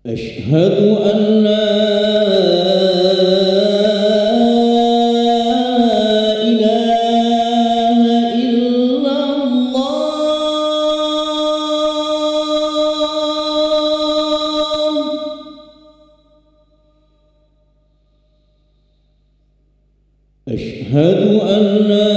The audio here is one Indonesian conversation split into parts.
أشهد أن لا إله إلا الله. أشهد أن لا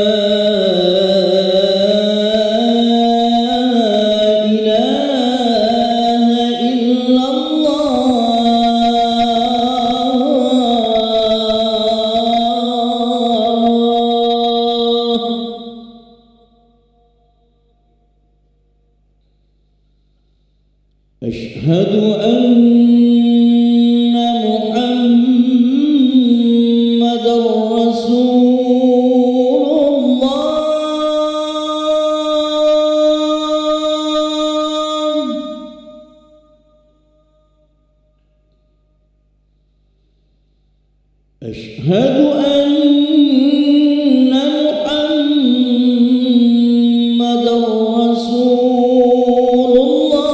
أشهد أن محمدًا رسول الله. أشهد أن محمدًا رسول الله.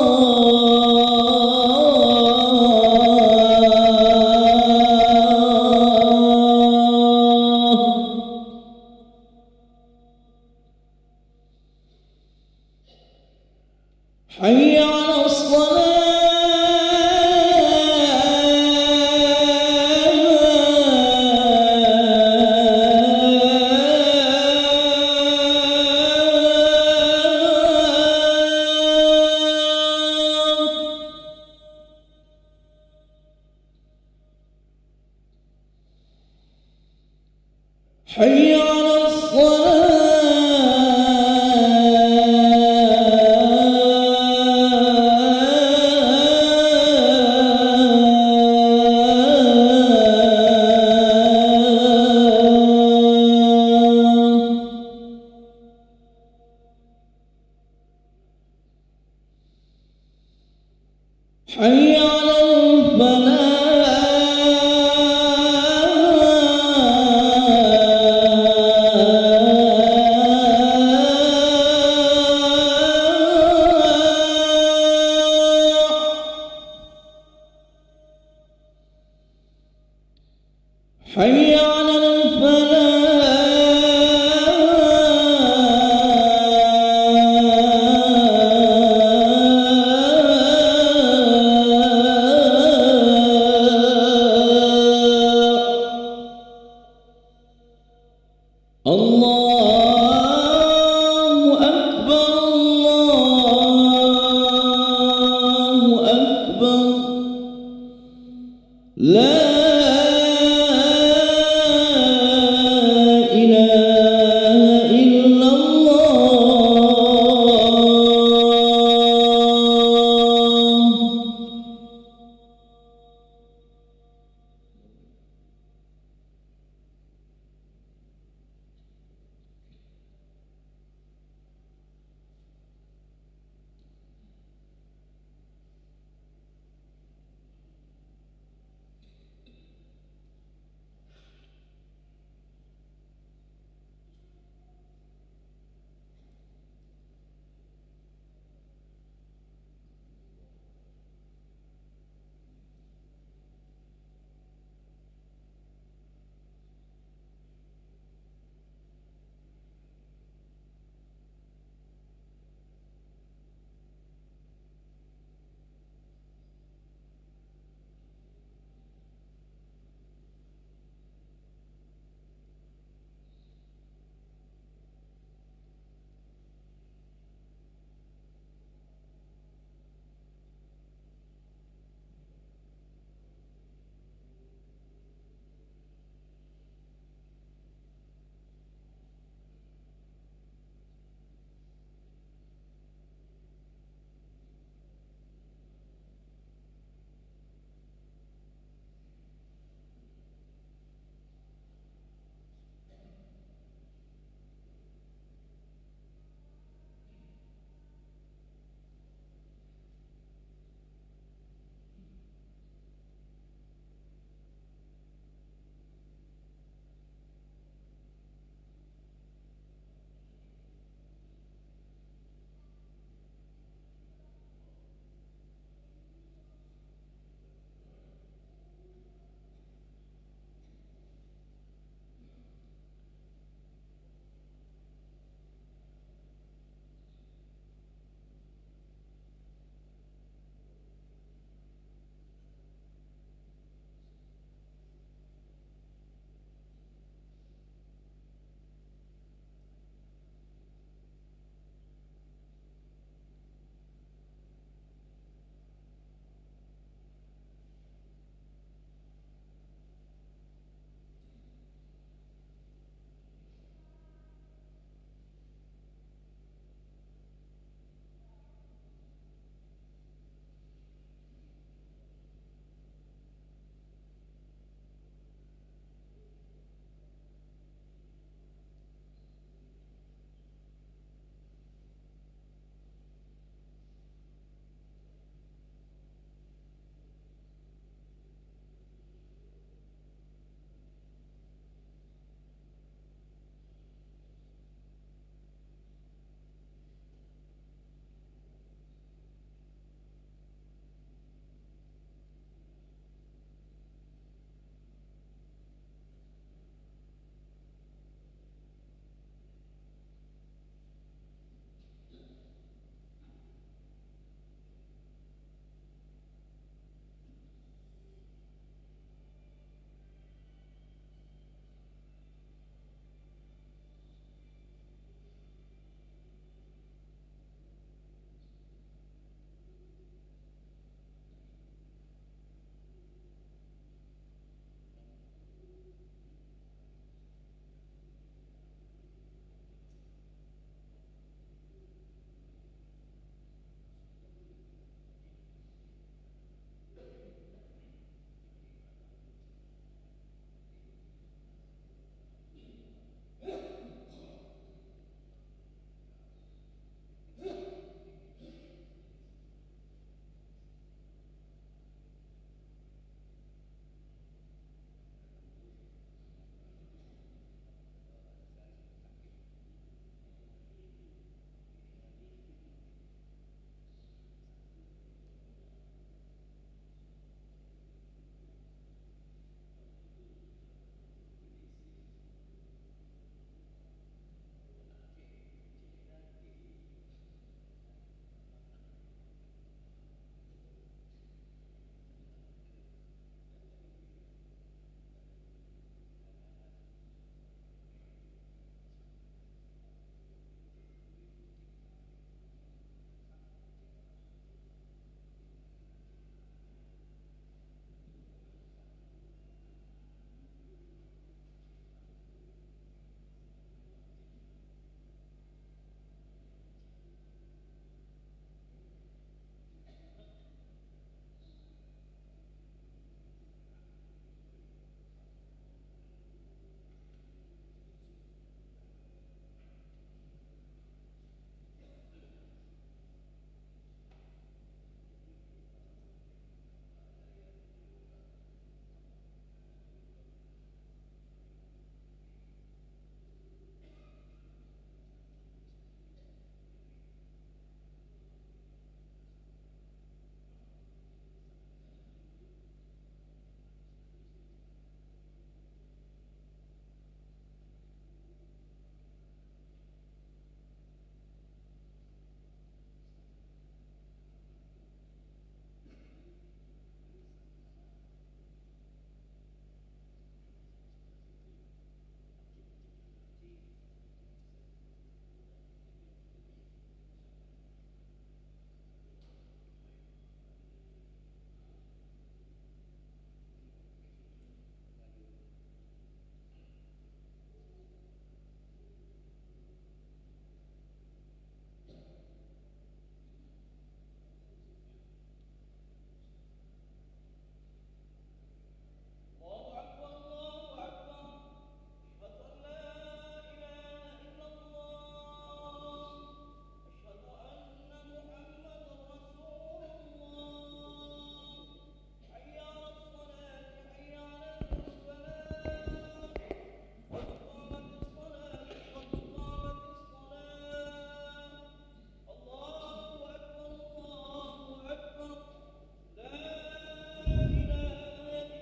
حي على الصلاة. حي على الصلاة. حي على الفلاح. حي على الفلاح. الله أكبر، الله أكبر. لا إله إلا الله.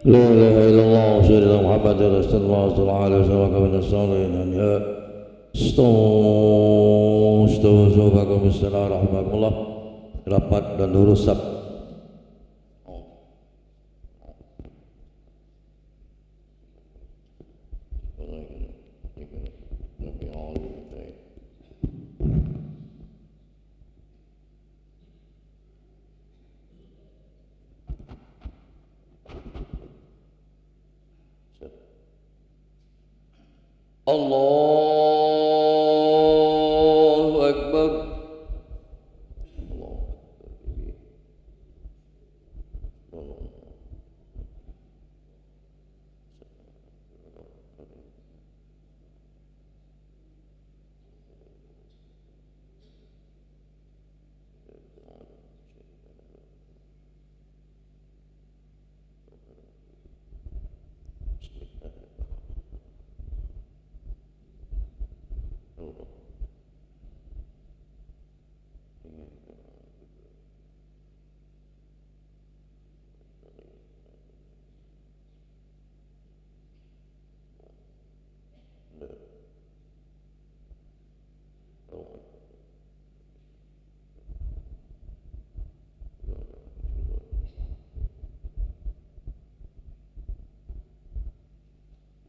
لا إله إلا الله سيدنا محمد رسول الله صلى الله عليه وسلم من الصالحين يا استووا bakum istilah rahmatullah rapat dan lurus sab. Allahu Akbar.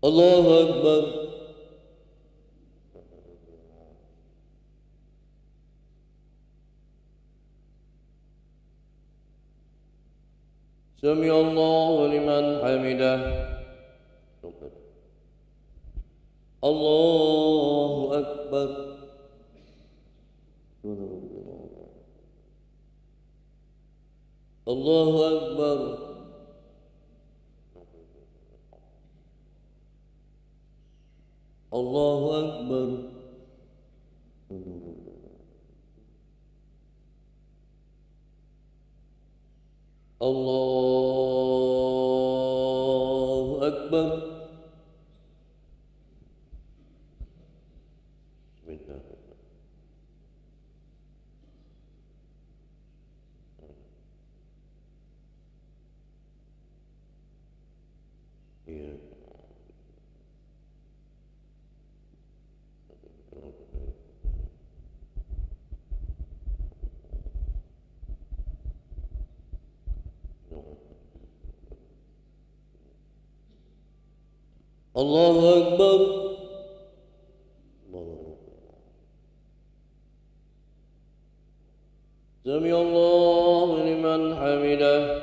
Allahu Akbar. Sami Allahu liman hamidah. Allahu Akbar. Allahu Akbar. Allahu Akbar. Allahu Akbar. Allahu Akbar. Sami Allahu liman hamidah.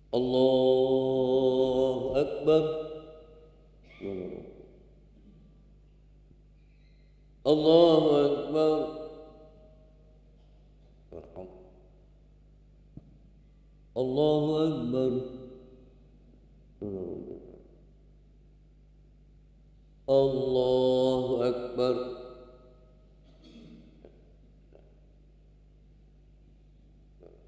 Allahu Akbar. Allahu Akbar. Allahu Akbar. Allahu Akbar. Allahu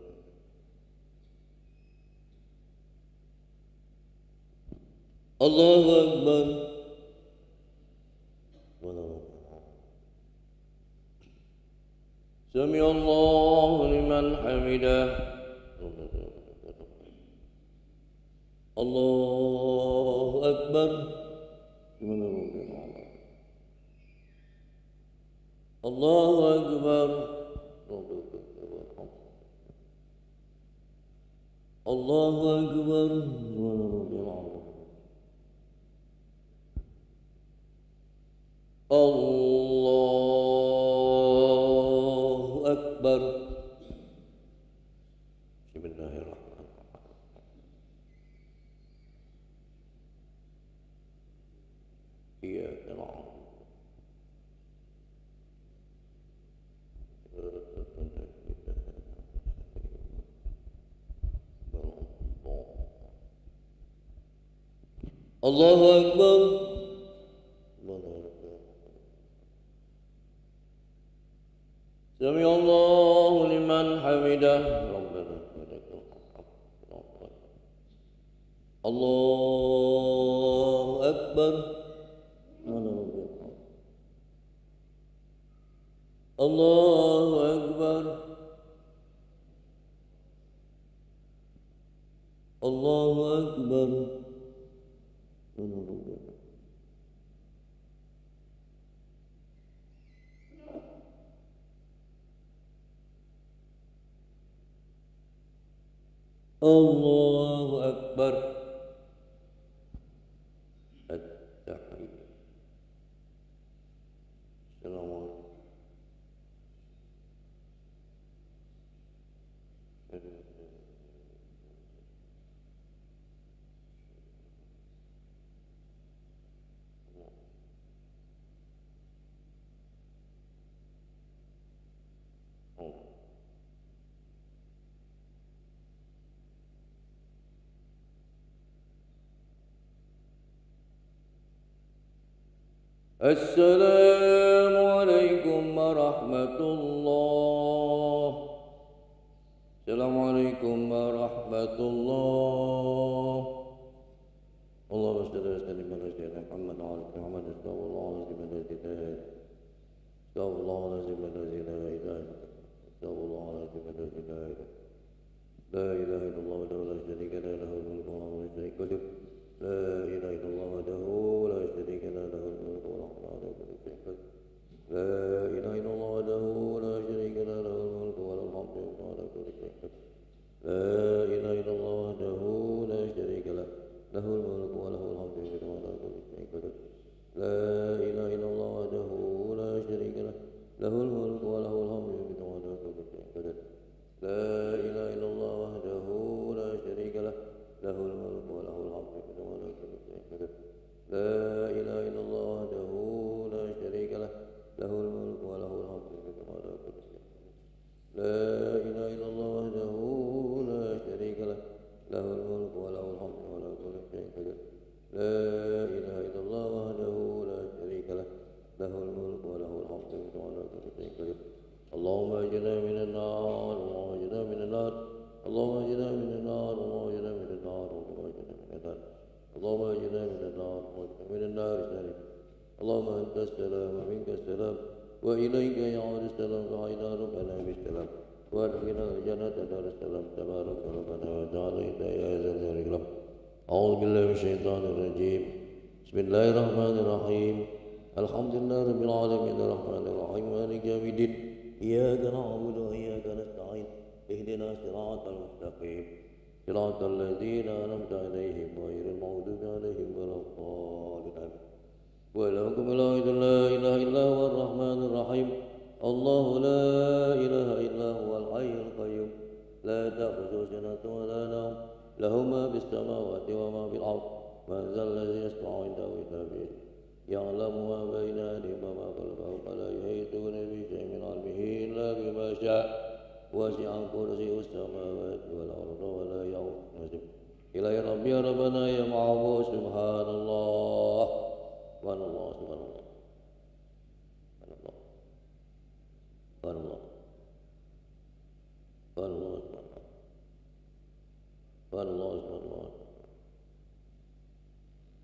Akbar. Allahu Akbar. Sami Allahu liman hamidah. Allahu Akbar. Allahu Akbar. Allahu Akbar. Allahu Akbar. Bismillahirrahmanirrahim. Iyyaka na'budu Allahu Akbar. Sami Allahu liman hamidah. Rabbana walakal hamd. Allahu Akbar. Allahu Akbar. Allahu Akbar. Allahu Akbar. At-tahiyya. Assalamualaikum. Assalamualaikum warahmatullah. Assalamualaikum warahmatullah. Allahumma shalli ala sayyidina Muhammad wa ala ali Muhammad. Astagfirullahaladzim alladzi la ilaha illa anta. Astagfirullahaladzim alladzi la ilaha illallah wahdahu la syarika lahu lahul mulku wa lahul hamdu. لا إله إلا الله وحده لا شريك له له الملك وله الحمد لا إله إلا الله وحده لا شريك له له الملك وله الحمد على كل شيء لا إله إلا الله وحده لا شريك له له الملك وله الحمد على كل شيء لا إله إلا الله وحده لا شريك له له الملك وله الحمد على كل شيء لا إله إلا الله وحده لا شريك له له الملك وله الحمد على كل شيء قدير لا إله إلا الله وحده لا شريك له له الملك وله الحمد على كل شيء لا إله إلا الله وحده لا شريك له له الملك وله الحمد على كل شيء قدير لا إله إلا الله وحده لا شريك له له الملك وله الحمد على كل شيء قدير اللهم اجعلنا من النار اللهم اجعلنا من النار اللهم اجعلنا من النار اللهم اجعلنا من النار اللهم اجعلنا من النار من النار اللهم انت السلام ومنك السلام واليك يعود السلام فحينا ربنا بالسلام وادخلنا الجنة دار السلام تبارك ربنا وتعالى يا ذا الجلال والإكرام أعوذ بالله من الشيطان الرجيم بسم الله الرحمن الرحيم الحمد لله رب العالمين الرحمن الرحيم مالك يوم الدين إياك نعبد وإياك نستعين اهدنا الصراط المستقيم صراط الذين أنعمت عليهم غير المغضوب عليهم ولا الضالين ولكم لا إله إلا هو الرحمن الرحيم الله لا إله إلا هو الحي القيوم لا تأخذه سنة ولا نوم له ما في السماوات وما في الأرض من ذا الذي يشفع عنده إلا بإذنه يعلم ما بين أيديهم وما خلفهم ولا يحيطون بشيء من علمه إلا بما شاء وسع كرسيه السماوات والأرض ولا يؤوده إلى ربي ربنا يا معبود سبحان الله سبحان الله سبحان الله سبحان الله سبحان الله سبحان الله سبحان الله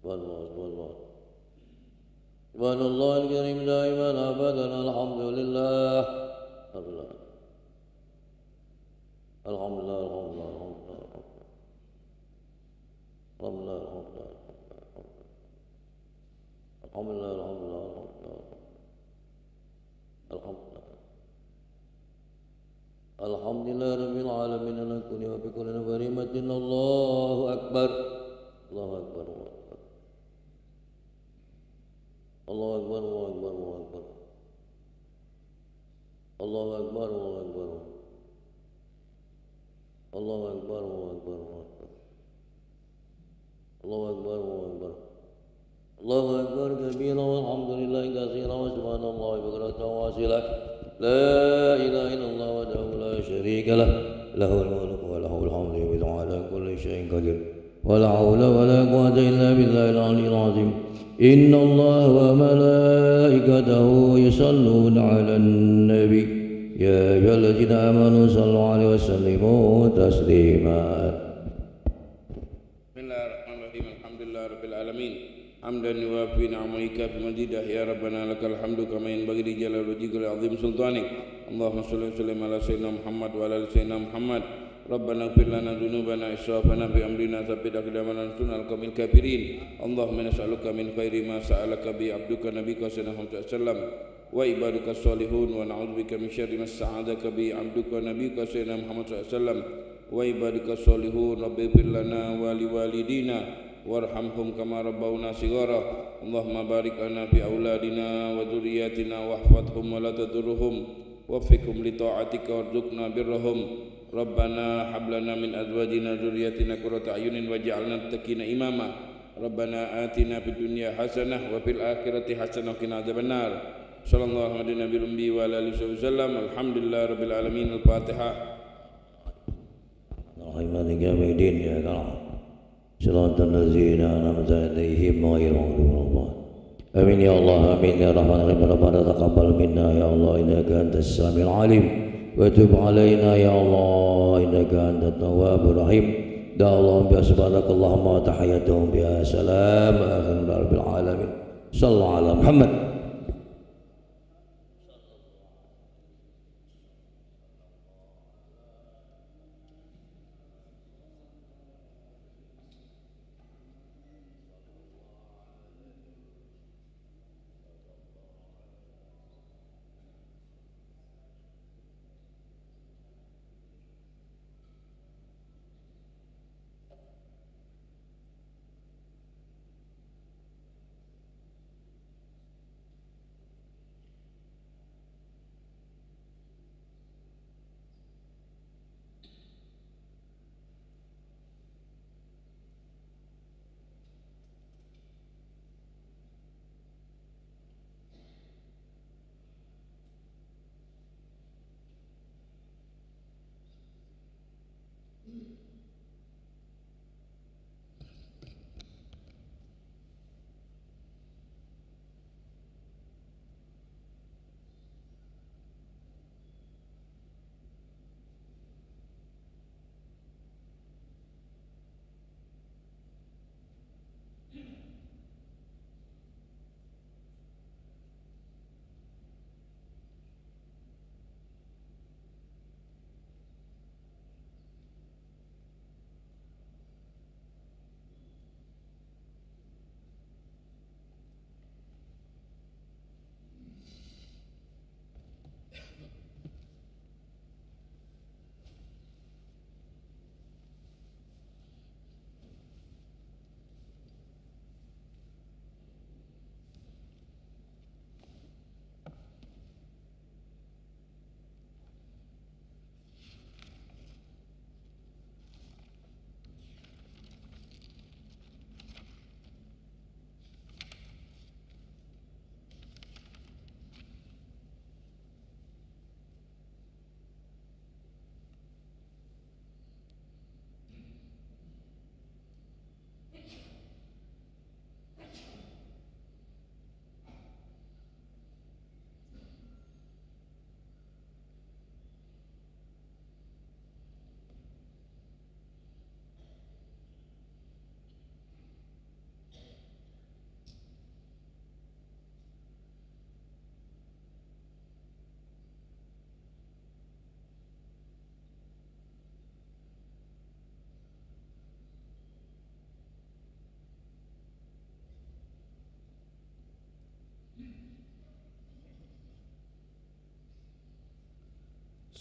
سبحان الله سبحان الله سبحان الله الكريم دائما أبدا الحمد لله الحمد لله الحمد لله الحمد لله الحمد لله الحمد لله الحمد لله الحمد لله الحمد لله رب العالمين على كل وبكل بريمة الله أكبر الله أكبر الله أكبر الله أكبر الله أكبر الله أكبر الله أكبر الله أكبر الله أكبر الله أكبر الله أكبر الله أكبر كبيرا والحمد لله كثيرا وسبحان الله بكرة وأصيلا لا إله إلا الله وحده لا شريك له له الملك وله الحمد على كل شيء قدير ولا حول ولا قوة إلا بالله العلي العظيم إن الله وملائكته يصلون على النبي يا أيها الذين آمنوا صلوا عليه وسلموا تسليما بسم الله الرحمن الرحيم الحمد لله رب العالمين حمدا يوافي نعمه ويكافئ مزيده يا ربنا لك الحمد كما ينبغي لجلال وجهك ولعظيم سلطانك اللهم صل وسلم على سيدنا محمد وعلى ال سيدنا محمد ربنا اغفر لنا ذنوبنا اسرافنا في امرنا ثبت اقدامنا وانصرنا على القوم الكافرين اللهم نسالك من خير ما سالك به عبدك نبيك سيدنا محمد صلى الله عليه وسلم وعبادك الصالحون ونعوذ بك من شر ما استعاذك به عبدك نبيك سيدنا محمد صلى الله عليه وسلم وعبادك الصالحون رب اغفر لنا ولوالدينا وارحمهم كما ربونا صغارا اللهم بارك لنا في أولادنا وذرياتنا واحفظهم ولا تضرهم وفقهم لطاعتك وارزقنا برهم ربنا هب لنا من أزواجنا وذرياتنا قرة أعين واجعلنا للمتقين إماما ربنا آتنا في الدنيا حسنة وفي الآخرة حسنة وقنا عذاب النار صلى الله على النبي الأمي وعلى آله وسلم الحمد لله رب العالمين الفاتحة مالك يوم الدين يا كرام صراط الذين أنعمت عليهم غير المغضوب عليهم آمين يا الله آمين يا رحمن الرحيم ربنا تقبل منا يا الله إنك أنت السميع العليم وتب علينا يا الله إنك أنت التواب الرحيم دعا اللهم بأسمائك اللهم وتحياتهم بها سلام آخر رب العالمين صلى الله على محمد.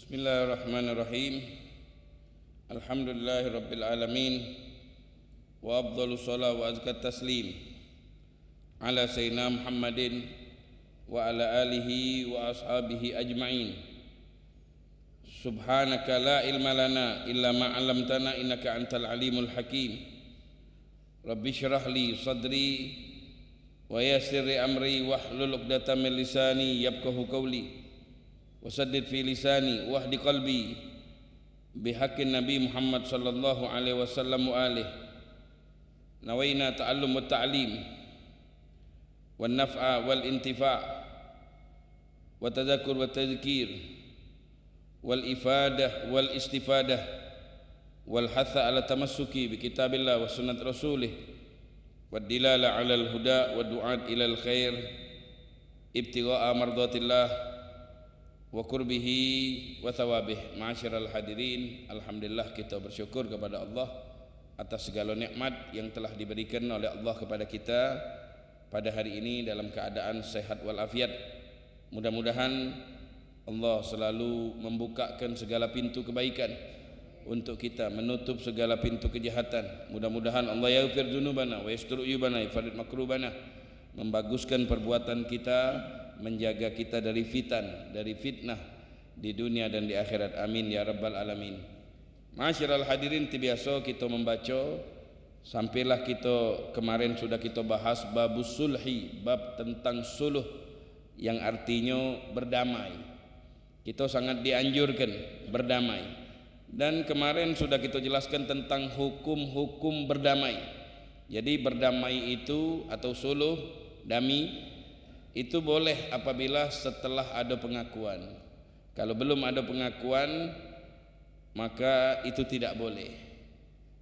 Bismillahirrahmanirrahim. Alhamdulillahi rabbil alamin. Wa afdhalus shalah wa azkat taslim ala sayyidina Muhammadin wa ala alihi wa ashabihi ajma'in. Subhanaka la ilma lana illa ma 'allamtana innaka antal alimul hakim. Rabbi shrah li sadri wa yassir li amri wahlul 'uqdatam min lisani yafqahu qawli. Wasaddid fi lisani wahdi qalbi bihaqqin Nabi Muhammad sallallahu alaihi wasallam wa alihi nawaina ta'allum wa ta'lim wan naf'a wal intifa' wa tadhakkur wa tadhkir wal ifadah wal istifadah wal hatha ala tamassuki bi kitabillah wa sunnat rasulih wad dilala ala al huda wa du'at ila al khair ibtigha'a mardatillah wa qurbihi wa thawabih. Ma'asyiral hadirin, alhamdulillah kita bersyukur kepada Allah atas segala nikmat yang telah diberikan oleh Allah kepada kita pada hari ini dalam keadaan sehat walafiat. Mudah-mudahan Allah selalu membukakan segala pintu kebaikan untuk kita, menutup segala pintu kejahatan. Mudah-mudahan Allah yaghfir dzunubana wa yastur uyubana yafarid makrubana, membaguskan perbuatan kita, menjaga kita dari fitan, dari fitnah di dunia dan di akhirat. Amin ya rabbal alamin. Ma'asyiral hadirin, biasa kita membaca sampailah kita kemarin sudah kita bahas babus sulhi, bab tentang suluh yang artinya berdamai. Kita sangat dianjurkan berdamai, dan kemarin sudah kita jelaskan tentang hukum-hukum berdamai. Jadi berdamai itu atau suluh, dami itu boleh apabila setelah ada pengakuan. Kalau belum ada pengakuan maka itu tidak boleh.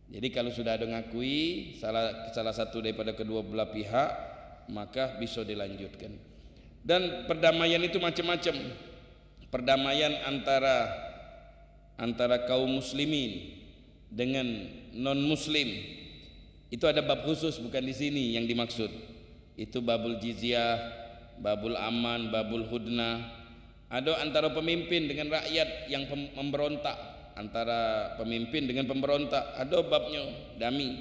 Jadi kalau sudah ada ngakui salah satu daripada kedua belah pihak, maka bisa dilanjutkan. Dan perdamaian itu macam-macam. Perdamaian antara kaum muslimin dengan non muslim itu ada bab khusus, bukan di sini yang dimaksud. Itu babul jizyah, babul aman, babul hudna. Ada antara pemimpin dengan rakyat yang memberontak, antara pemimpin dengan pemberontak, ada babnya dami.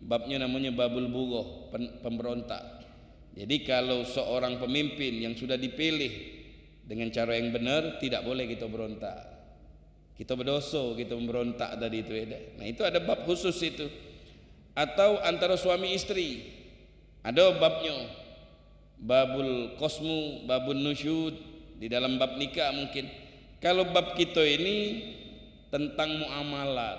Babnya namanya babul bughah, pemberontak. Jadi kalau seorang pemimpin yang sudah dipilih dengan cara yang benar, tidak boleh kita berontak. Kita berdosa, kita memberontak tadi itu. Nah itu ada bab khusus itu. Atau antara suami istri, ada babnya. Babul qasmu, babul nusyud, di dalam bab nikah mungkin. Kalau bab kita ini tentang muamalat,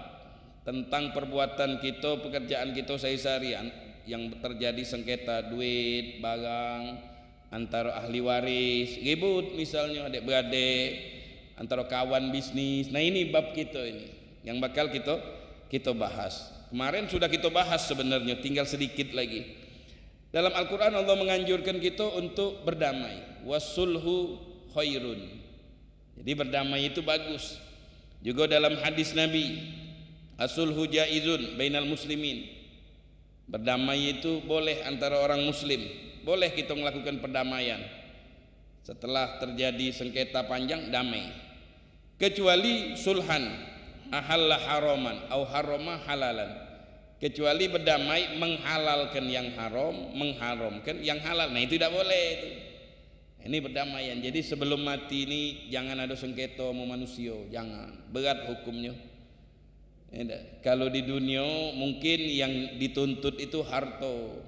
tentang perbuatan kita, pekerjaan kita sehari-hari yang terjadi sengketa duit, barang, antara ahli waris, ribut misalnya adik-beradik, antara kawan bisnis. Nah ini bab kita ini yang bakal kita bahas. Kemarin sudah kita bahas sebenarnya, tinggal sedikit lagi. Dalam Al-Quran Allah menganjurkan kita untuk berdamai. Wasulhu khairun. Jadi berdamai itu bagus. Juga dalam hadis Nabi, asulhu jaizun bainal muslimin. Berdamai itu boleh antara orang muslim. Boleh kita melakukan perdamaian. Setelah terjadi sengketa panjang, damai. Kecuali sulhan, ahalla haraman au harama halalan. Kecuali berdamai menghalalkan yang haram, mengharamkan yang halal. Nah itu tidak boleh itu. Ini berdamaian. Jadi sebelum mati ini jangan ada sengketa sama manusia, jangan. Berat hukumnya. Kalau di dunia mungkin yang dituntut itu harta.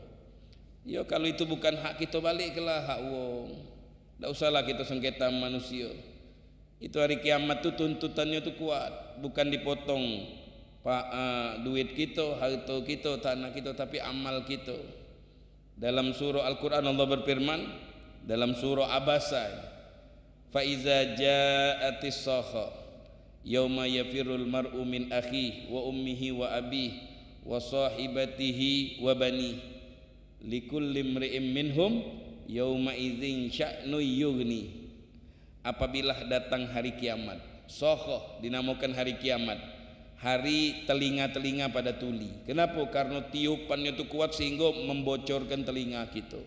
Ya kalau itu bukan hak kita, baliklah hak wong. Tak usahlah kita sengketa manusia. Itu hari kiamat tuh tuntutannya tuh kuat, bukan dipotong duit kita, harta kita, tanah kita, tapi amal kita. Dalam surah Al-Quran Allah berfirman dalam surah Abasa, fa iza ja'atis sakha yauma yafirul mar'u min akhihi wa ummihi wa abihi wa sahibatihi wa banihi likulli imri'in minhum yauma idzin sya'nu yughni. Apabila datang hari kiamat, sakha dinamakan hari kiamat, hari telinga-telinga pada tuli. Kenapa? Karena tiupannya itu kuat sehingga membocorkan telinga kita.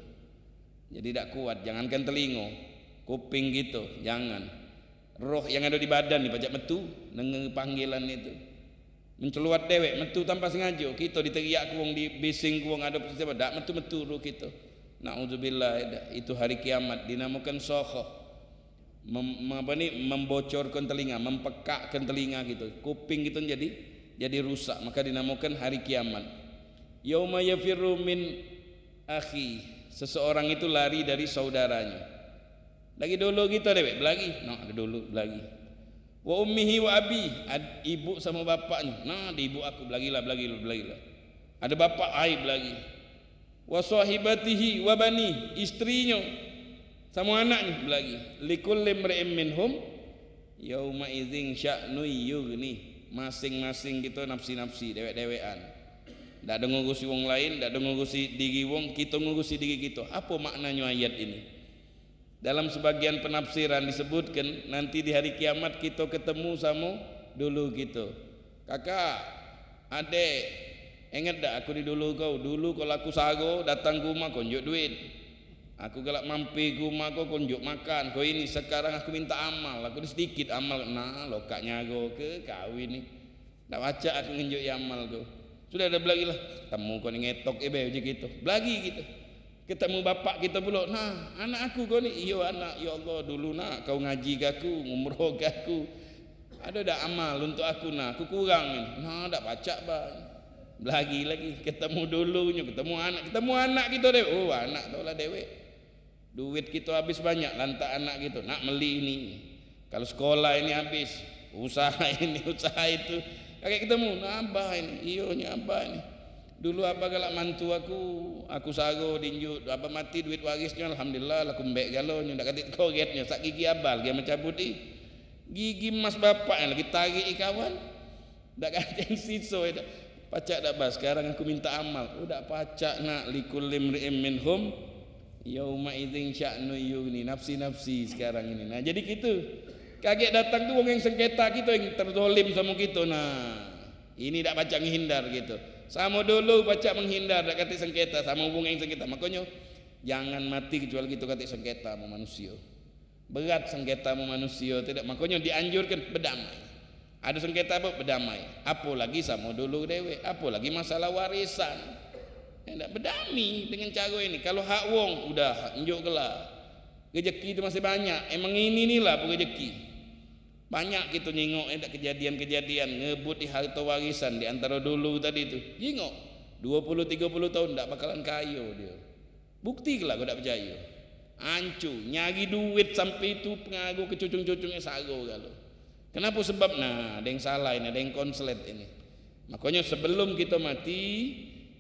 Jadi tidak kuat. Jangankan telinga, kuping gitu, jangan. Roh yang ada di badan nih pajak metu dengan panggilan itu. Menceluat dewek metu tanpa sengaja. Kita diteriak kuang, dibising kuang, ada siapa dak metu-metu roh kita. Nauzubillah, itu hari kiamat dinamakan sakha. Membocorkan telinga, mempekakkan telinga gitu, kuping gitu jadi rusak, maka dinamakan hari kiamat. Yauma yafirru min akhi, seseorang itu lari dari saudaranya. Lagi dulu kita deh, lagi, ada dulu lagi. Wa ummihi wa abi, ibu sama bapaknya. Nah, di ibu aku belagilah. Ada bapak aib lagi. Wa sahibatihi wa bani, istrinya sama anaknya lagi. Likulli imri'in minhum yauma idzin sya'nu yughni. Masing-masing kita nafsi-nafsi, dewek-dewekan. Ndak ada ngurusi wong lain, ndak ada ngurusi diri wong, kita ngurusi diri kita. Apa maknanya ayat ini? Dalam sebagian penafsiran disebutkan nanti di hari kiamat kita ketemu sama dulu kita. Kakak, adek, ingat tak aku di dulu kau? Dulu kalau aku sago datang ke rumah kau unjuk duit. Aku galak mampir ke rumah kau unjuk makan. Kau ini sekarang aku minta amal. Aku sedikit amal. Nah, lokaknya kau ke kawin ni. Tak baca aku ngunjuk amal kau. Sudah ada belagi lah. Temu kau ni ngetok je gitu. Belagi gitu. Ketemu bapak kita pula. Nah, anak aku kau ni. Iyo anak, ya Allah dulu nak kau ngaji ke aku, ngumroh ke aku. Ada dak amal untuk aku nak. Aku kurang ni. Nah, dak baca bang. Lagi ketemu dulunya, ketemu anak kita deh. Oh, anak tu lah dewek. Duit kita habis banyak lantak anak kita nak beli ini. Kalau sekolah ini habis, usaha ini, usaha itu. Kakek ketemu, nah abah ini, iyonya abah ini. Dulu abah galak mantu aku sago dinjut, abah mati duit warisnya, alhamdulillah lah kumbek galonya, ndak katik kogetnya, sak gigi abal, dia mencabut gigi emas bapak yang lagi tarik kawan, ndak katik siso itu. Pacak dak bah, sekarang aku minta amal, udah pacak nak likulli imri'in minhum yauma idzin sya'nu yughni, nafsi-nafsi sekarang ini. Nah, jadi gitu. Kaget datang tu orang yang sengketa kita yang terzalim sama kita. Nah, ini dak pacak menghindar gitu. Sama dulu pacak menghindar dak kata sengketa sama wong yang sengketa. Makanya jangan mati kecuali kita kata sengketa sama manusia. Berat sengketa sama manusia tidak. Makanya dianjurkan berdamai. Ada sengketa apa? Berdamai. Apalagi sama dulu dewe, apalagi masalah warisan. Tidak berdamai dengan cara ini. Kalau hak wong udah enjuk gelar. Rezeki itu masih banyak. Emang ini lah rezeki. Banyak kita nyingok kejadian-kejadian ngebut di harta warisan di antara dulu tadi itu. Nyingok 20-30 tahun tak bakalan kaya dia. Bukti lah kau tak percaya. Ancu nyari duit sampai itu pengaruh ke cucung-cucungnya sago kalau. Kenapa? Sebab nah ada yang salah ini, ada yang konslet ini. Makanya sebelum kita mati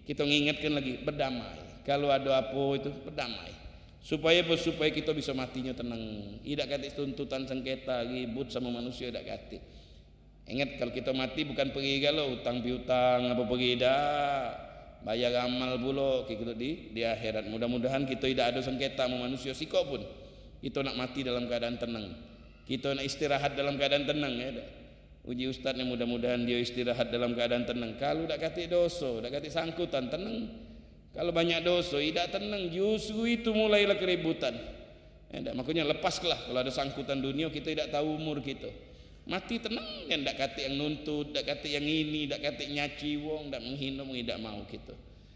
kita mengingatkan lagi berdamai. Kalau ada apa itu berdamai. Supaya kita bisa matinya tenang. Tidak kata tuntutan sengketa ribut sama manusia tidak kata. Ingat kalau kita mati bukan pergi kalau hutang piutang apa pergi dah. Bayar amal pula kita di akhirat. Mudah-mudahan kita tidak ada sengketa sama manusia sikok pun. Kita nak mati dalam keadaan tenang. Kita nak istirahat dalam keadaan tenang ya. Uji ustaz ni mudah-mudahan dia istirahat dalam keadaan tenang. Kalau tak kata dosa, tak kata sangkutan tenang. Kalau banyak dosa, tidak tenang, justru itu mulailah keributan. Makanya lepaslah kalau ada sangkutan dunia, kita tidak tahu umur kita. Mati tenang, yang tidak kata yang nuntut, tidak kata yang ini, tidak kata nyaci wong, tidak menghina, tidak mau kita.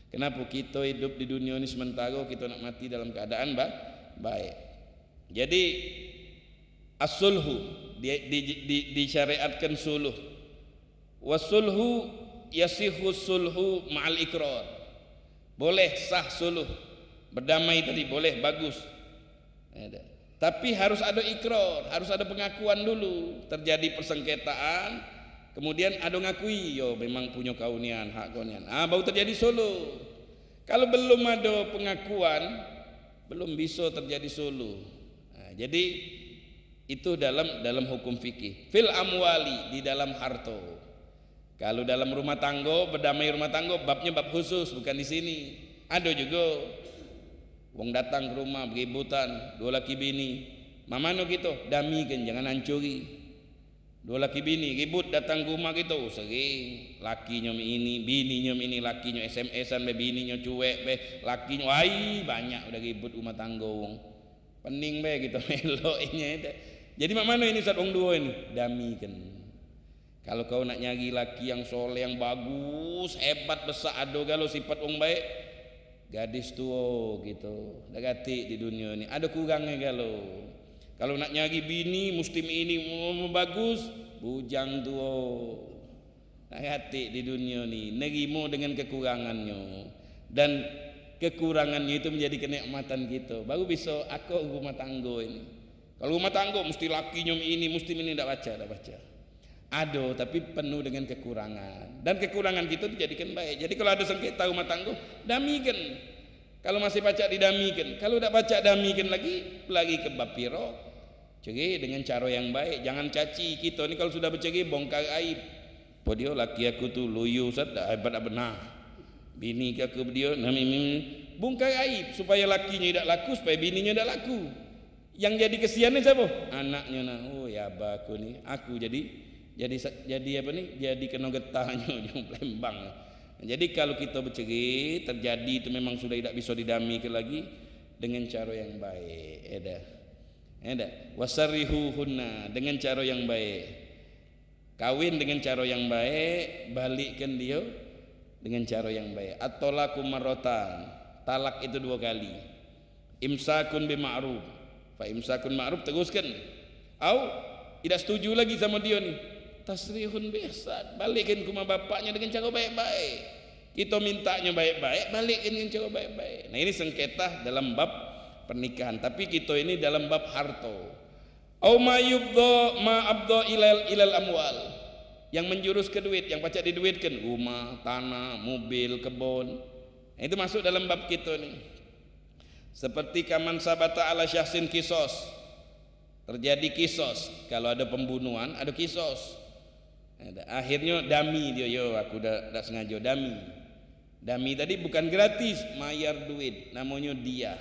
Kenapa? Kita hidup di dunia ini sementara, kita nak mati dalam keadaan baik. Jadi as-sulhu disyariatkan suluh. Was-sulhu yasihu sulhu ma'al ikrar. Boleh sah suluh, berdamai tadi boleh, bagus. Tapi harus ada ikrar, harus ada pengakuan dulu. Terjadi persengketaan, kemudian ada ngakui, yo memang punya kaunian, hak kaunian. Baru terjadi suluh. Kalau belum ada pengakuan, belum bisa terjadi suluh. Jadi itu dalam hukum fikih. Fil amwali, di dalam harta. Kalau dalam rumah tangga, berdamai rumah tangga, babnya bab khusus, bukan di sini. Ada juga wong datang ke rumah beributan, dua laki bini. Mamano gitu, damikan, jangan hancuri. Dua laki bini ribut datang ke rumah gitu, sering. Lakinya ini, bininya ini, lakinya SMS-an, bininya cuek, lakinya wai banyak udah ribut rumah tangga wong. Pening be gitu meloknya. Jadi mamano ini saat wong dua ini, damikan. Kalau kau nak nyari laki yang soleh, yang bagus, hebat, besar, ada kalau sifat orang baik, gadis tua gitu, dah gati di dunia ini. Ada kurangnya kalau nak nyari bini, muslim ini bagus, bujang tua, dah gati di dunia ini. Nerimo dengan kekurangannya dan kekurangannya itu menjadi kenikmatan kita. Baru bisa aku rumah tangga ini. Kalau rumah tangga mesti lakinya ini, muslim ini tak baca. Ada, tapi penuh dengan kekurangan. Dan kekurangan kita dijadikan baik. Jadi kalau ada sengketa rumah tangga, damikan. Kalau masih pacak didamikan. Kalau tidak pacak damikan lagi ke bapiro. Cerai dengan cara yang baik. Jangan caci kita ni kalau sudah bercerai bongkar aib. Po dia laki aku tu loyo Ustaz, dah hebat dah benar. Bini ke aku dia bongkar aib supaya lakinya tidak laku, supaya bininya tidak laku. Yang jadi kesiannya siapa? Anaknya nah. Oh ya abah aku ni, aku jadi apa ni? Jadi kena getahnya di Palembang. Jadi kalau kita bercerai terjadi itu memang sudah tidak bisa didamikan lagi dengan cara yang baik. Wasarihuhunna dengan cara yang baik. Kawin dengan cara yang baik, balikkan dia dengan cara yang baik. At-talaqu marratan, talak itu 2 kali. Imsakun bima'ruf, fa imsakun ma'ruf, teruskan. Au tidak setuju lagi sama dia ni, tasrihun biihsan, balikkan ke rumah bapaknya dengan cara baik-baik. Kita mintanya baik-baik, balikkan dengan cara baik-baik. Nah ini sengketa dalam bab pernikahan, tapi kita ini dalam bab harta. Au ma yubdha ma abdha ilal amwal, yang menjurus ke duit, yang pacak diduitkan, rumah, tanah, mobil, kebun. Nah, itu masuk dalam bab kita ni. Seperti kaman sabata ala syahsin kisos, terjadi kisos. Kalau ada pembunuhan ada kisos. Akhirnya dami dia, yo aku dah sengaja dami. Dami tadi bukan gratis, mayar duit, namanya dia.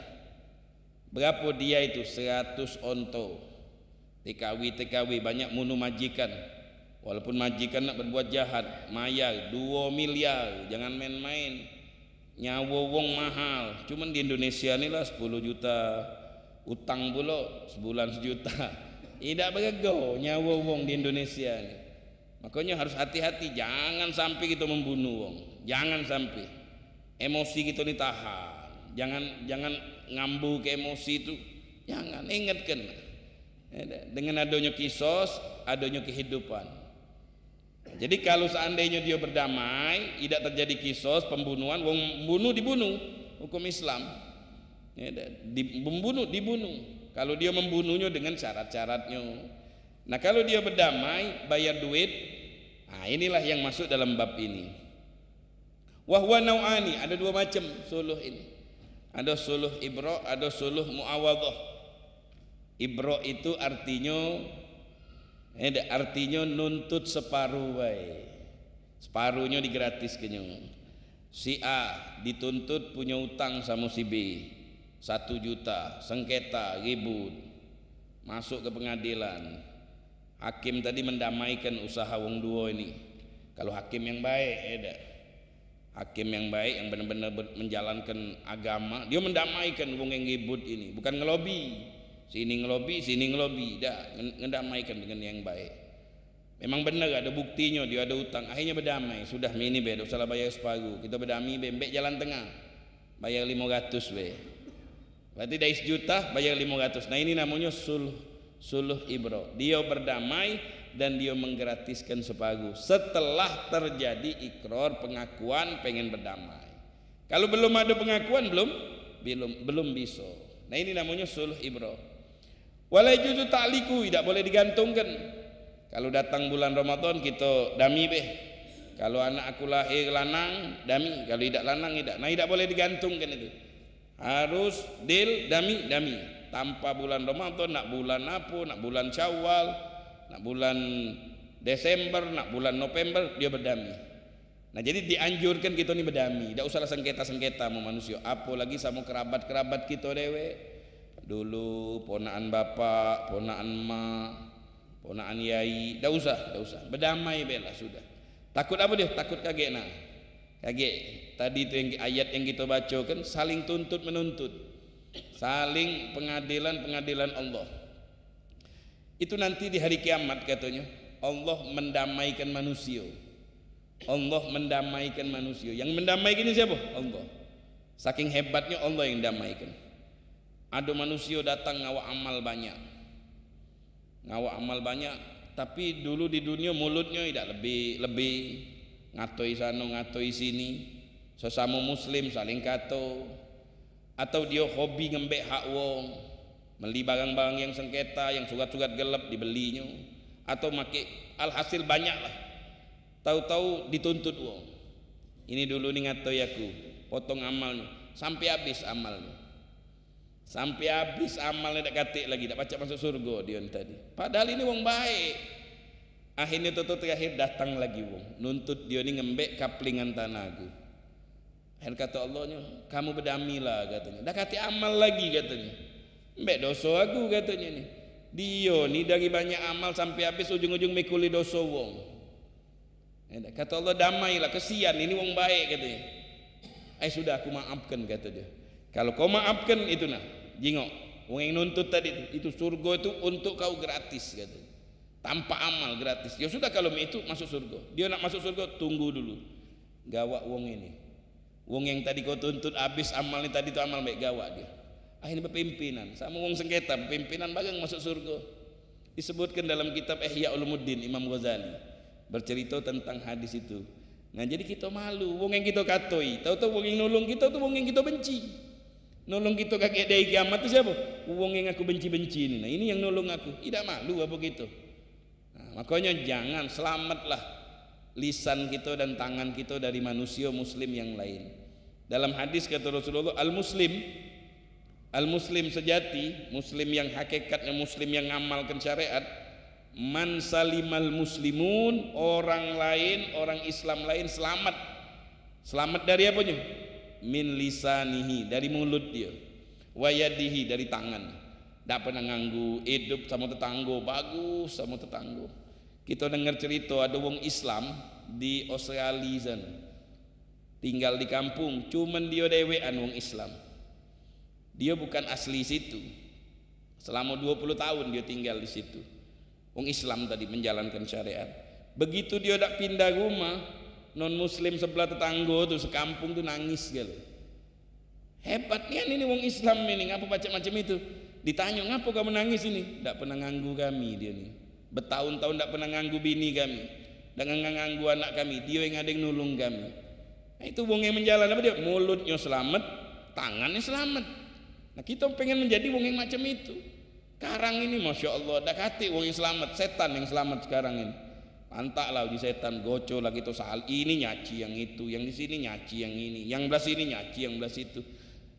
Berapa dia itu? 100 onto. TKW banyak munu majikan. Walaupun majikan nak berbuat jahat, mayar 2 miliar, jangan main-main. Nyawa wong mahal. Cuman di Indonesia ni lah 10 juta utang pula, sebulan 1 juta. Tidak berego nyawa wong di Indonesia ni. Makanya harus hati-hati, jangan sampai kita membunuh wong. Jangan sampai. Emosi kita ni tahan. Jangan ngambu ke emosi itu. Jangan, ingatkan. Dengan adanya kisos, adanya kehidupan. Jadi kalau seandainya dia berdamai, tidak terjadi kisos, pembunuhan, wong bunuh dibunuh, hukum Islam. Membunuh dibunuh. Kalau dia membunuhnya dengan syarat-syaratnya. Nah kalau dia berdamai, bayar duit. Nah inilah yang masuk dalam bab ini. Wahwa nau'ani, ada 2 macam suluh ini. Ada suluh ibra, ada suluh muawadhah. Ibro itu artinya nuntut separuh wae. Separuhnya digratiskannya. Si A dituntut punya utang sama si B 1 juta, sengketa, ribut. Masuk ke pengadilan. Hakim tadi mendamaikan usaha wong 2 ini. Kalau hakim yang baik, hakim yang baik yang benar-benar menjalankan agama, dia mendamaikan wong yang ribut ini, bukan ngelobi. Sini ngelobi, dah ngedamaikan dengan yang baik. Memang benar ada buktinya dia ada utang, akhirnya berdamai. Sudah ini be, tak salah bayar separuh. Kita berdamai bembek jalan tengah, bayar 500 be. Berarti dari 1 juta bayar 500. Nah ini namanya suluh ibro. Dia berdamai dan dia menggratiskan separuh setelah terjadi ikrar, pengakuan pengen berdamai. Kalau belum ada pengakuan belum bisa. Nah ini namanya suluh ibro. Walai juzu ta'liku, tidak boleh digantungkan. Kalau datang bulan Ramadan kita dami beh. Kalau anak aku lahir lanang, dami. Kalau tidak lanang tidak. Nah tidak boleh digantungkan itu. Harus deal dami. Tanpa bulan Ramadan, nak bulan apa, nak bulan Syawal, nak bulan Desember, nak bulan November dia berdami. Nah jadi dianjurkan kita ni berdami. Tak usahlah sengketa-sengketa sama manusia. Apalagi sama kerabat-kerabat kita dewe. Dulu ponaan bapak, ponaan mak, ponaan yai, tak usah. Berdamai belah sudah. Takut apa dia? Takut kaget nah. Kaget. Tadi itu yang ayat yang kita baca kan saling tuntut menuntut. Saling pengadilan Allah. Itu nanti di hari kiamat katanya Allah mendamaikan manusia. Allah mendamaikan manusia. Yang mendamaikan ini siapa? Allah. Saking hebatnya Allah yang damaikan. Ada manusia datang ngawa amal banyak, tapi dulu di dunia mulutnya tidak lebih ngatoi sana ngatoi sini, sesama muslim saling kato, atau dia hobi ngembek hak wong, beli barang-barang yang sengketa, yang surat-surat gelap dibelinya, atau make alhasil banyak lah. Tahu-tahu dituntut wong. Ini dulu nih ngatoi aku, potong amalnya sampai habis amalnya. Sampai habis amalnya tak katik lagi, tak baca masuk surga dia tadi. Padahal ini wong baik. Akhirnya tutup terakhir datang lagi wong, nuntut dia ni ngembek kaplingan tanahku. Akhir kata Allahnya, kamu berdamilah katanya. Dah katik amal lagi katanya. Mbek dosa aku katanya ni. Dia ni dari banyak amal sampai habis ujung-ujung mekuli dosa wong. Kata Allah, damailah, kesian ini wong baik katanya. Sudah aku maafkan kata dia. Kalau kau maafkan itu nah, jingok wong yang nuntut tadi itu surga itu untuk kau gratis kata. Tanpa amal gratis. Ya sudah kalau itu masuk surga. Dia nak masuk surga tunggu dulu. Gawak wong ini. Wong yang tadi kau tuntut habis amalnya tadi itu amal baik gawak dia. Akhirnya berpimpinan sama wong sengketa, pimpinan bagang masuk surga. Disebutkan dalam kitab Ihya Ulumuddin Imam Ghazali bercerita tentang hadis itu. Nah jadi kita malu wong yang kita katoi, tahu-tahu wong yang nolong kita tuh wong yang kita benci. Nolong kita kakek dari kiamat itu siapa? Wong yang aku benci-benci ini. Nah ini yang nolong aku. Tidak malu apa gitu. Nah, makanya jangan, selamatlah lisan kita dan tangan kita dari manusia muslim yang lain. Dalam hadis kata Rasulullah, al-muslim sejati, muslim yang hakikatnya muslim yang ngamalkan syariat, man salimal muslimun, orang lain, orang Islam lain selamat. Selamat dari apanya? Min lisanihi, dari mulut dia, wayadihi, dari tangan. Tak pernah nganggu, hidup sama tetangga bagus sama tetangga. Kita dengar cerita ada wong Islam di Australia sana, tinggal di kampung, cuman dia dewean wong Islam. Dia bukan asli situ. Selama 20 tahun dia tinggal di situ. Wong Islam tadi menjalankan syariat. Begitu dia dak pindah rumah, non muslim sebelah tetangga tuh sekampung tuh nangis gal. Hebatnya ini wong Islam ini ngapa baca macam itu? Ditanya ngapa kamu nangis ini? Tidak pernah nganggu kami dia nih. Bertahun-tahun tidak pernah nganggu bini kami, dengan nganggu anak kami. Dia yang ada yang nulung kami. Nah, itu wong yang menjalan apa dia? Mulutnya selamat, tangannya selamat. Nah kita pengen menjadi wong yang macam itu. Sekarang ini masya Allah, dah kati wong yang selamat, setan yang selamat sekarang ini. Antaklah di setan goco lagi tuh soal ini nyaci yang itu, yang di sini nyaci yang ini, yang belah sini nyaci yang belah situ.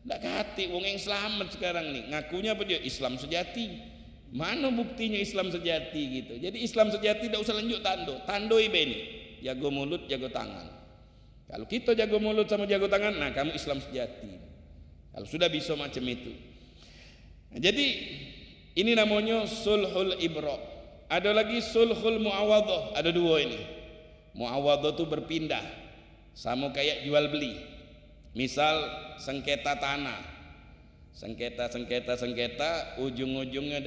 Ndak kati wong yang selamat sekarang nih, ngakunya apa dia? Islam sejati. Mana buktinya Islam sejati gitu? Jadi Islam sejati tidak usah lanjut tando ibe ini, jago mulut, jago tangan. Kalau kita jago mulut sama jago tangan, nah kamu Islam sejati. Kalau sudah bisa macam itu. Nah, jadi ini namanya sulhul ibra. Ada lagi sulhul muawadhah, ada dua ini. Muawadhah itu berpindah, sama kayak jual beli. Misal sengketa tanah, sengketa, ujung-ujungnya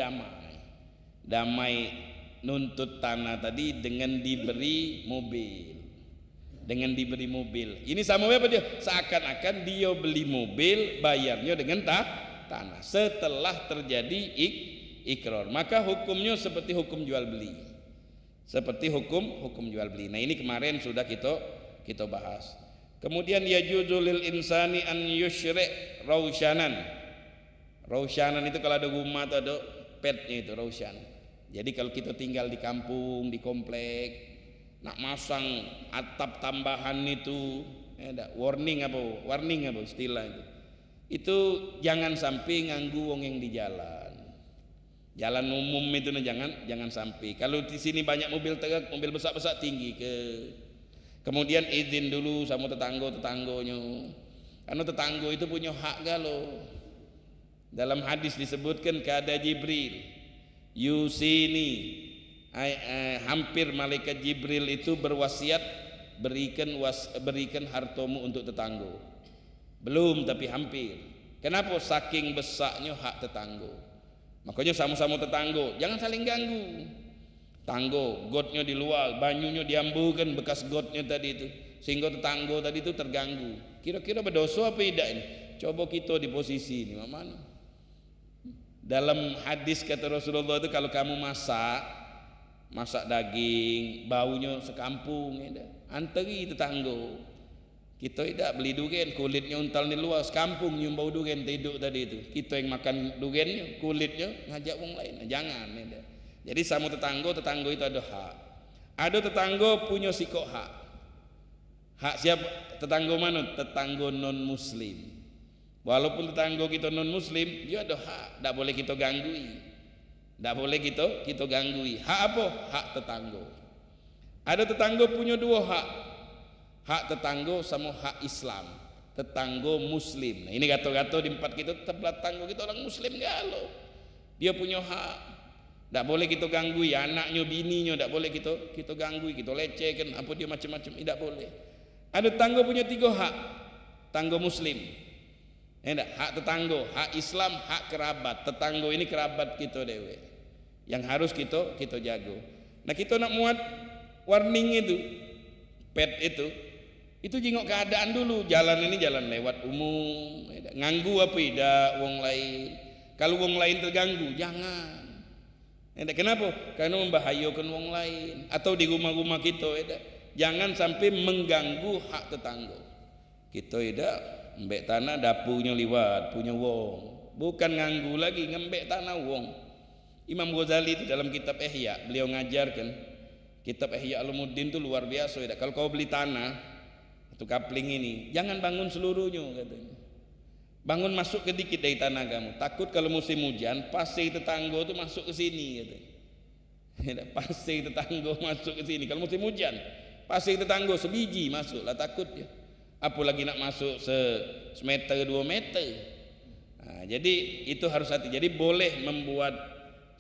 damai nuntut tanah tadi dengan diberi mobil. Ini sama apa dia? Seakan-akan dia beli mobil, bayarnya dengan tanah. Setelah terjadi ikrar, maka hukumnya seperti hukum jual beli. Hukum jual beli. Nah ini kemarin sudah kita bahas. Kemudian yajuzu lil insani an yusyri' rausyanan. Rausyanan itu kalau ada rumah atau ada petnya itu rausyan. Jadi kalau kita tinggal di kampung, di komplek, nak masang atap tambahan itu, warning apa istilah itu. Itu jangan sampai nganggu wong yang di jalan umum itu jangan sampai. Kalau di sini banyak mobil tegak, mobil besar tinggi kemudian izin dulu sama tetangganya. Karena tetangga itu punya hak galau. Dalam hadis disebutkan kata Jibril, yusini, hampir malaikat Jibril itu berwasiat berikan hartamu untuk tetangga. Belum tapi hampir. Kenapa? Saking besarnya hak tetangga. Makanya sama-sama tetangga, jangan saling ganggu. Tanggo, gotnya di luar, banyunya diambukan bekas gotnya tadi itu, sehingga tetangga tadi itu terganggu. Kira-kira berdosa apa tidak ini? Coba kita di posisi ini, mana? Dalam hadis kata Rasulullah itu kalau kamu masak daging, baunya sekampung, antari tetangga. Kita tidak beli dugen, kulitnya untal di luar, sekampung nyium bau dugen tidur tadi itu. Kita yang makan dugennya, kulitnya ngajak orang lain, jangan. Jadi sama tetanggo itu ada hak. Ada tetanggo punya sikok hak. Hak siapa? Tetanggo mana? Tetanggo non muslim. Walaupun tetanggo kita non muslim, dia ada hak, tidak boleh kita ganggui. Tidak boleh kita ganggui. Hak apa? Hak tetanggo. Ada tetanggo punya dua hak. Hak tetanggo sama hak Islam. Tetanggo muslim. Nah, ini gato-gato di tempat kita tetap tetanggo kita orang muslim galau. Dia punya hak. Tak boleh kita ganggui anaknya, bininya, tak boleh kita ganggui, kita lecehkan apa dia macam-macam, tidak boleh. Ada tetangga punya 3 hak. Tetangga muslim. Hak tetangga, hak Islam, hak kerabat. Tetangga ini kerabat kita dewe. Yang harus kita jaga. Nah, kita nak muat warning itu, pet itu jengok keadaan dulu. Jalan ini jalan lewat umum, nganggu apa tidak wong lain. Kalau wong lain terganggu, jangan. Kenapa? Karena membahayakan wong lain. Atau di rumah-rumah kita, jangan sampai mengganggu hak tetangga. Kita ngembek tanah dapurnya liwat, punya wong. Bukan nganggu lagi, ngembek tanah wong. Imam Ghazali itu dalam kitab Ihya, beliau ngajarkan kitab Ihya Ulumuddin itu luar biasa. Kalau kau beli tanah, itu kapling ini, jangan bangun seluruhnya katanya. Bangun masuk ke dikit dari tanah kamu. Takut kalau musim hujan, pasir tetangga itu masuk ke sini katanya. Pasir tetangga masuk ke sini. Kalau musim hujan, pasir tetangga sebiji masuk lah, takut ya. Apalagi nak masuk semeter 2 meter. Nah, jadi itu harus hati. Jadi boleh membuat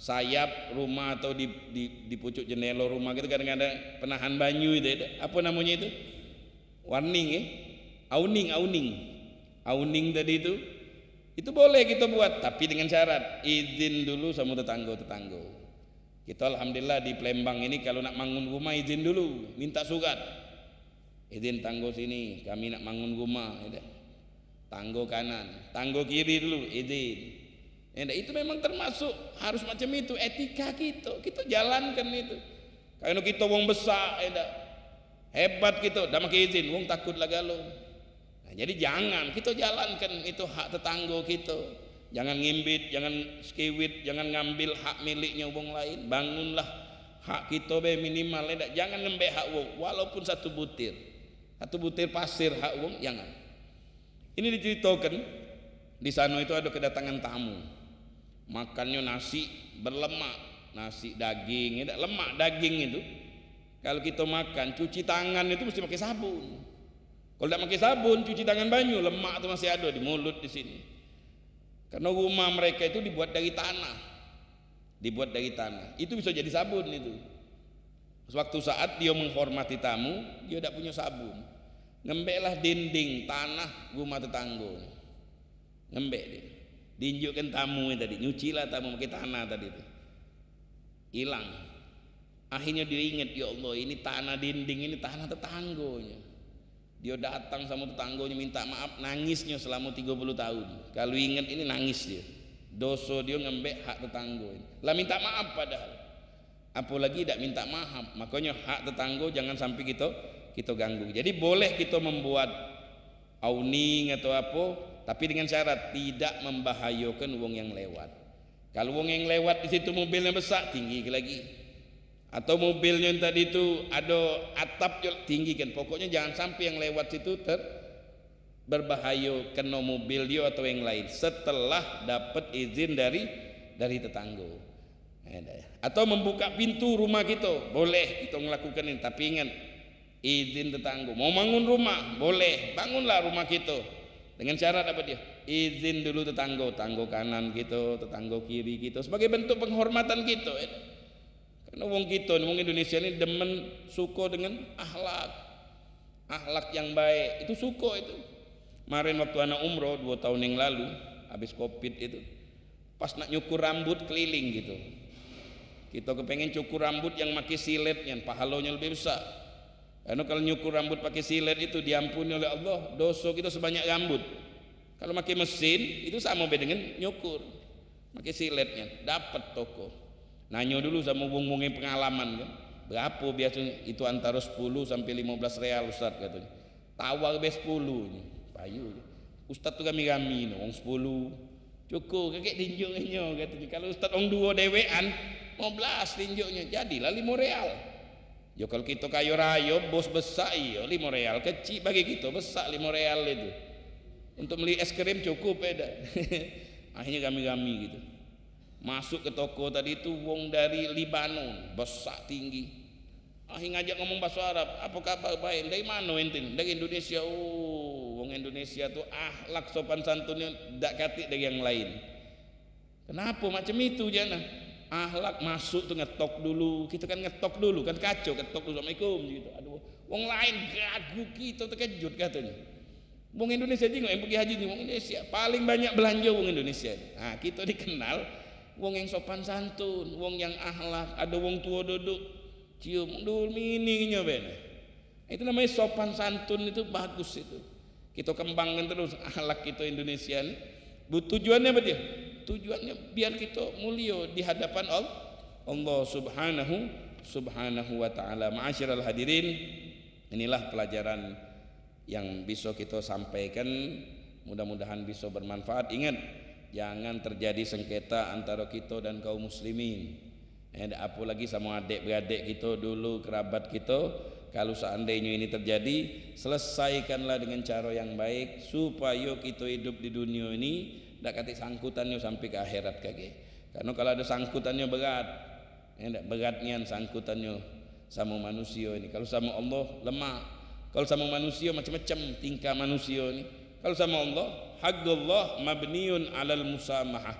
sayap rumah atau di pucuk jendela rumah gitu kadang-kadang penahan banyu itu. Apa namanya itu? Warning ya. Awning tadi itu boleh kita buat, tapi dengan syarat izin dulu sama tetangga. Kita alhamdulillah di Palembang ini kalau nak bangun rumah izin dulu, minta surat. Izin tanggo sini, kami nak bangun rumah. Tanggo kanan, tanggo kiri dulu izin. Itu memang termasuk harus macam itu, etika kita jalankan itu. Kalau kita wong besar, hebat kita, dah makai izin, wong takut lah galau. Nah, jadi jangan kita jalankan itu hak tetangga kita. Jangan ngimbit, jangan skewit, jangan ngambil hak miliknya wong lain. Bangunlah hak kita minimal. Jangan ngembek hak wong, walaupun satu butir pasir hak wong, jangan. Ini diceritakan di sana itu ada kedatangan tamu. Makannya nasi berlemak, nasi daging, lemak daging itu. Kalau kita makan, cuci tangan itu mesti pakai sabun. Kalau tidak pakai sabun, cuci tangan banyu, lemak itu masih ada di mulut di sini. Karena rumah mereka itu dibuat dari tanah. Itu bisa jadi sabun itu. Suatu saat dia menghormati tamu, dia tidak punya sabun. Ngembeklah dinding tanah rumah tetangga. Ngembek dia. Diinjukkan tamu tadi, nyucilah tamu pakai tanah tadi itu. Hilang. Akhirnya dia ingat, ya Allah, ini tanah dinding, ini tanah tetangganya. Dia datang sama tetangganya minta maaf, nangisnya selama 30 tahun. Kalau ingat ini nangis dia. Dosa dia ngembek hak tetangga. Lah minta maaf padahal. Apalagi tidak minta maaf, makanya hak tetangga jangan sampai kita ganggu. Jadi boleh kita membuat awning atau apa, tapi dengan syarat tidak membahayakan wong yang lewat. Kalau wong yang lewat di situ mobilnya besar, tinggi lagi. Atau mobilnya yang tadi itu ada atap, tinggikan. Pokoknya jangan sampai yang lewat situ berbahaya kena mobil dia atau yang lain setelah dapat izin dari tetangga. Atau membuka pintu rumah kita, boleh kita melakukan ini, tapi ingat izin tetangga. Mau bangun rumah, boleh, bangunlah rumah kita dengan syarat apa dia? Izin dulu tetangga kanan kita, tetangga kiri kita, sebagai bentuk penghormatan kita. Karena wong kita, wong Indonesia ini demen suko dengan akhlak yang baik. Itu suko itu. Kemarin waktu anak umroh 2 tahun yang lalu, habis covid itu, pas nak nyukur rambut keliling gitu. Kita kepengen cukur rambut yang pakai siletnya, pahalanya lebih besar. Karena kalau nyukur rambut pakai silet itu diampuni oleh Allah, dosa kita sebanyak rambut. Kalau pakai mesin itu sama beda dengan nyukur. Pakai siletnya, dapat toko. Nanya dulu sama wong-wong yang pengalaman kan, berapa biasanya? Itu antara 10 sampai 15 real Ustaz katanya. Tawar be 10 nih, payu. Ustaz tuh kami wong 10. Cukup kakek dinjungnya katanya. Kalau Ustaz wong 2 dewean, 15 tinjuknya, jadilah 5 real. Yo kalau kita kayu rayo bos besar iyo 5 real kecil bagi kita besar 5 real itu. Untuk beli es krim cukup dah. Akhirnya kami gitu. Masuk ke toko tadi itu wong dari Libanon, besar tinggi. Akhirnya ngajak ngomong bahasa Arab, apa kabar baik? Dari mana ente? Dari Indonesia. Oh, wong Indonesia tuh akhlak sopan santunnya dak katik dari yang lain. Kenapa macam itu jana? Akhlak masuk tuh ngetok dulu. Kita kan ngetok dulu, kan kacau ngetok dulu. Assalamualaikum gitu. Aduh, wong lain gagu kita terkejut katanya. Wong Indonesia juga yang pergi haji nih, wong Indonesia paling banyak belanja wong Indonesia. Nah, kita dikenal wong yang sopan santun, wong yang akhlak. Ada wong tua duduk cium dulu mininya bener. Itu namanya sopan santun, itu bagus itu. Kita kembangkan terus akhlak kita Indonesia nih. Tujuannya apa dia? Tujuannya biar kita mulia di hadapan Allah subhanahu wa ta'ala. Ma'asyiral hadirin, inilah pelajaran yang bisa kita sampaikan, mudah-mudahan bisa bermanfaat. Ingat, jangan terjadi sengketa antara kita dan kaum muslimin. Apalagi sama adik-beradik kita dulu, kerabat kita. Kalau seandainya ini terjadi, selesaikanlah dengan cara yang baik supaya kita hidup di dunia ini tidak kata sangkutannya sampai ke akhirat kage. Karena kalau ada sangkutannya berat, beratnya sangkutannya sama manusia ini. Kalau sama Allah lemah. Kalau sama manusia macam-macam tingkah manusia ini. Kalau sama Allah, haqqullah mabniun alal musamahah.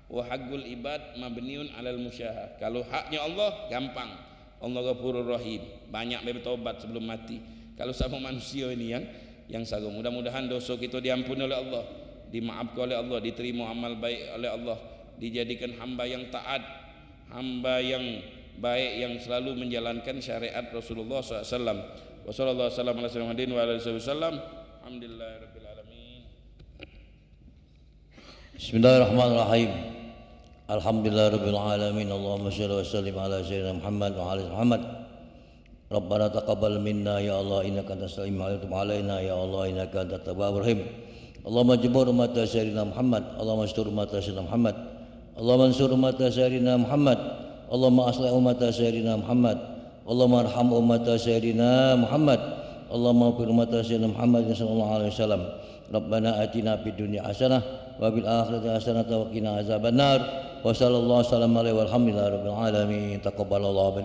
Wa haqqul ibad mabniun alal musyahah. Kalau haknya Allah gampang, Allah Ghafurur Rahim, banyak bertobat sebelum mati. Kalau sama manusia ini yang salah, mudah-mudahan dosa kita diampuni oleh Allah, dimaafkan oleh Allah, diterima amal baik oleh Allah, dijadikan hamba yang taat, hamba yang baik, yang selalu menjalankan syariat Rasulullah SAW. Wassalamualaikum warahmatullahi wabarakatuh. Alhamdulillahirabbil alamin. Bismillahirrahmanirrahim. Alhamdulillahirabbil alamin. Allahumma shalli wa sallim ala sayyidina Muhammad wa ala Muhammad. Rabbana taqabbal minna ya Allah innaka antas samiul alim, tub alaina ya Allah innaka antat tawwabur rahim. Allahumma jibur ummata sayyidina Muhammad. Allahumma astur ummata sayyidina Muhammad. Allahumma ansur ummata sayyidina Muhammad. Allahumma aslih ummata sayyidina Muhammad. Allahumma arham ummata sayyidina Muhammad. Allahumma ighfir ummata sayyidina Muhammad sallallahu alaihi wasallam. Rabbana atina fid dunya hasanah wa bil akhirati hasanah wa qina azabannar. Wa sallallahu alaihi wa sallam alaihi walhamdulillahi rabbil alamin. Taqabbalallahu